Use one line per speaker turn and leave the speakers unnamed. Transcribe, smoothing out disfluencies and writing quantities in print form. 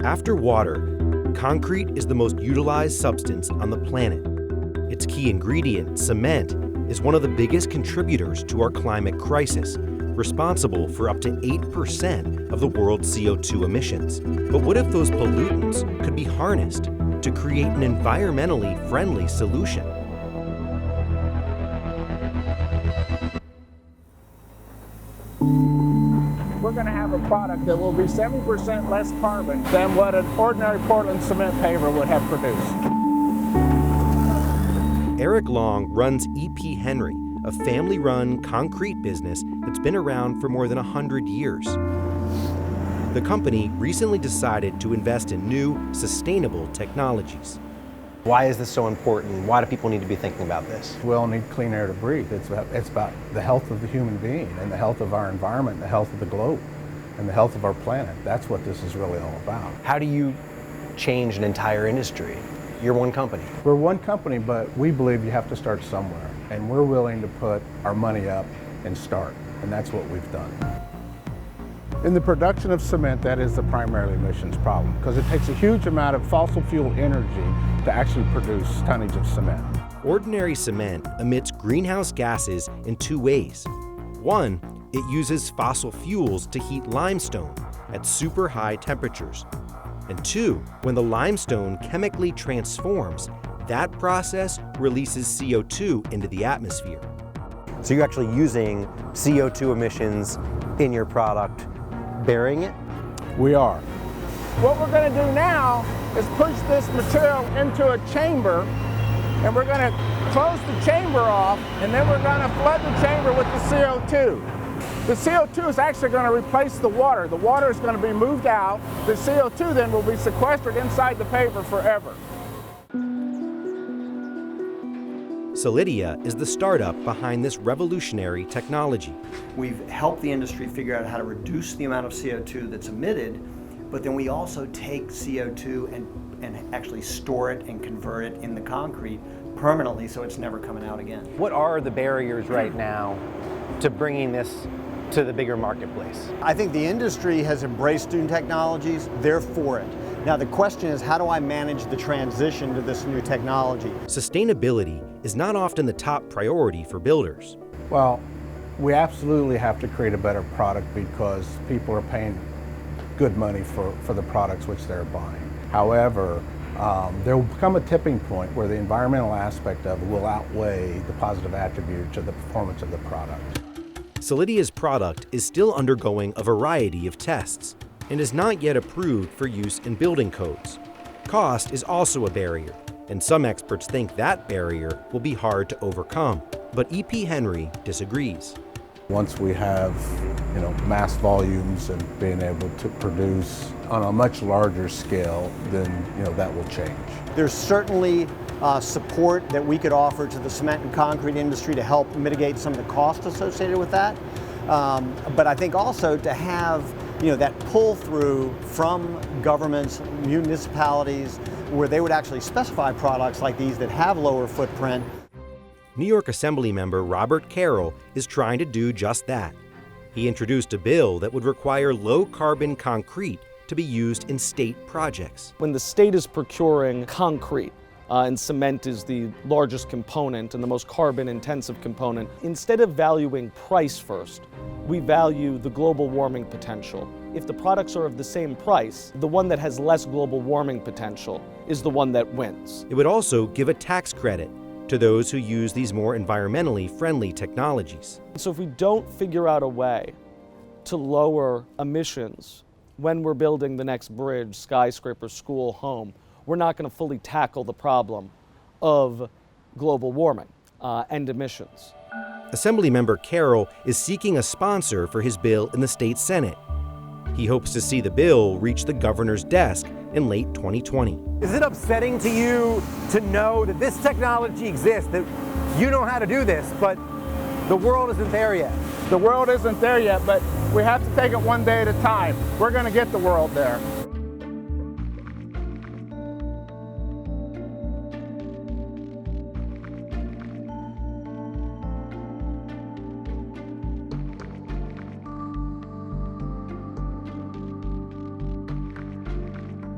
After water, concrete is the most utilized substance on the planet. Its key ingredient, cement, is one of the biggest contributors to our climate crisis, responsible for up to 8% of the world's CO2 emissions. But what if those pollutants could be harnessed to create an environmentally friendly solution?
We're going to have a product that will be 70% less carbon than what an ordinary Portland cement paver would have produced.
Eric Long runs E.P. Henry, a family-run concrete business that's been around for more than 100 years. The company recently decided to invest in new, sustainable technologies.
Why is this so important? Why do people need to be thinking about this?
We all need clean air to breathe. It's about the health of the human being and the health of our environment, the health of the globe, and the health of our planet. That's what this is really all about.
How do you change an entire industry? You're one company.
We're one company, but we believe you have to start somewhere. And we're willing to put our money up and start. And that's what we've done. In the production of cement, that is the primary emissions problem, because it takes a huge amount of fossil fuel energy to actually produce tonnage of cement.
Ordinary cement emits greenhouse gases in two ways. One, it uses fossil fuels to heat limestone at super high temperatures. And two, when the limestone chemically transforms, that process releases CO2 into the atmosphere.
So you're actually using CO2 emissions in your product, burying it?
We are.
What we're going to do now is push this material into a chamber, and we're going to close the chamber off, and then we're going to flood the chamber with the CO2. The CO2 is actually going to replace the water. The water is going to be moved out. The CO2 then will be sequestered inside the paper forever.
Solidia is the startup behind this revolutionary technology.
We've helped the industry figure out how to reduce the amount of CO2 that's emitted, but then we also take CO2 and actually store it and convert it in the concrete permanently so it's never coming out again.
What are the barriers right now to bringing this to the bigger marketplace?
I think the industry has embraced new technologies, they're for it. Now the question is, how do I manage the transition to this new technology?
Sustainability is not often the top priority for builders.
Well, we absolutely have to create a better product because people are paying good money for the products which they're buying. However, there will come a tipping point where the environmental aspect of it will outweigh the positive attributes of the performance of the product.
Solidia's product is still undergoing a variety of tests and is not yet approved for use in building codes. Cost is also a barrier, and some experts think that barrier will be hard to overcome. But E.P. Henry disagrees.
Once we have, mass volumes and being able to produce on a much larger scale, then, that will change.
There's certainly support that we could offer to the cement and concrete industry to help mitigate some of the costs associated with that. But I think also to have that pull through from governments, municipalities, where they would actually specify products like these that have lower footprint.
New York Assembly member Robert Carroll is trying to do just that. He introduced a bill that would require low-carbon concrete to be used in state projects.
When the state is procuring concrete, and cement is the largest component and the most carbon-intensive component, instead of valuing price first, we value the global warming potential. If the products are of the same price, the one that has less global warming potential is the one that wins.
It would also give a tax credit to those who use these more environmentally friendly technologies.
So if we don't figure out a way to lower emissions when we're building the next bridge, skyscraper, school, home, we're not going to fully tackle the problem of global warming and emissions.
Assemblymember Carroll is seeking a sponsor for his bill in the state Senate. He hopes to see the bill reach the governor's desk in late 2020.
Is it upsetting to you to know that this technology exists, that you know how to do this, but the world isn't there yet?
The world isn't there yet, but we have to take it one day at a time. We're going to get the world there.